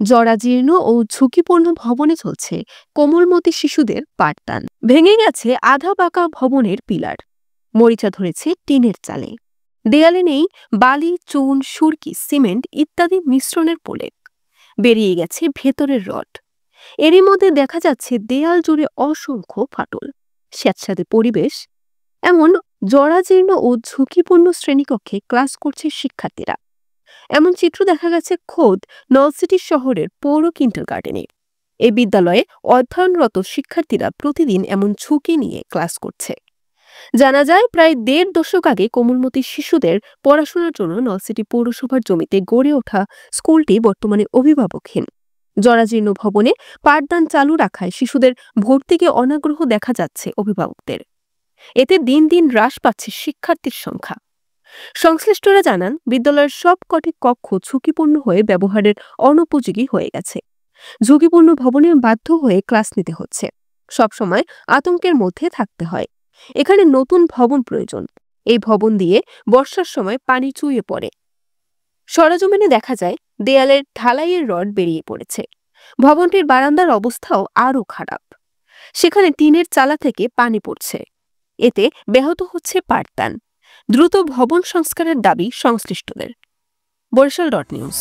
জরাজীর্ণ ও ঝুঁকিপূর্ণ ভবনে চলছে কোমলমতি শিশুদের পাঠদান। ভেঙে গেছে আধা পাকা ভবনের পিলার, মরিচা ধরেছে টিনের চালে, দেয়ালে নেই বালি, চুন, সুরকি, সিমেন্ট ইত্যাদি মিশ্রণের প্রলেপ, বেরিয়ে গেছে ভেতরের রড। এরই মধ্যে দেখা যাচ্ছে দেয়াল জুড়ে অসংখ্য ফাটল, স্যাঁতস্যাঁতে পরিবেশ। এমন জরাজীর্ণ ও ঝুঁকিপূর্ণ শ্রেণীকক্ষে ক্লাস করছে শিক্ষার্থীরা। এমন চিত্র দেখা গেছে খোদ নলসিটি শহরের পৌর কিন্ডারগার্টেনে। এই বিদ্যালয়ে অধ্যয়নরত শিক্ষার্থীরা প্রতিদিন এমন ঝুঁকি নিয়ে ক্লাস করছে। জানা যায়, প্রায় ১.৫ দশক আগে কোমলমতি শিশুদের পড়াশোনার জন্য নলসিটি পৌরসভার জমিতে গড়ে ওঠা স্কুলটি বর্তমানে অভিভাবকহীন। জরাজীর্ণ ভবনে পাঠদান চালু রাখায় শিশুদের ভর্তিকে অনাগ্রহ দেখা যাচ্ছে অভিভাবকদের। এতে দিন দিন হ্রাস পাচ্ছে শিক্ষার্থীর সংখ্যা। সংশ্লিষ্টরা জানান, বিদ্যালয়ের সবকটি কক্ষ ঝুঁকিপূর্ণ হয়ে ব্যবহারের অনুপযোগী হয়ে গেছে। ঝুঁকিপূর্ণ ভবনে বাধ্য হয়ে ক্লাস নিতে হচ্ছে, সবসময় আতঙ্কের মধ্যে থাকতে হয়। এখানে নতুন ভবন প্রয়োজন। এই ভবন দিয়ে বর্ষার সময় পানি চুইয়ে পড়ে। সরেজমিনে দেখা যায়, দেয়ালের ঢালাইয়ের রড বেরিয়ে পড়েছে। ভবনটির বারান্দার অবস্থাও আরও খারাপ, সেখানে টিনের চালা থেকে পানি পড়ছে। এতে ব্যাহত হচ্ছে পাঠদান। দ্রুত ভবন সংস্কারের দাবি সংশ্লিষ্টদের। বরিশাল.নিউজ।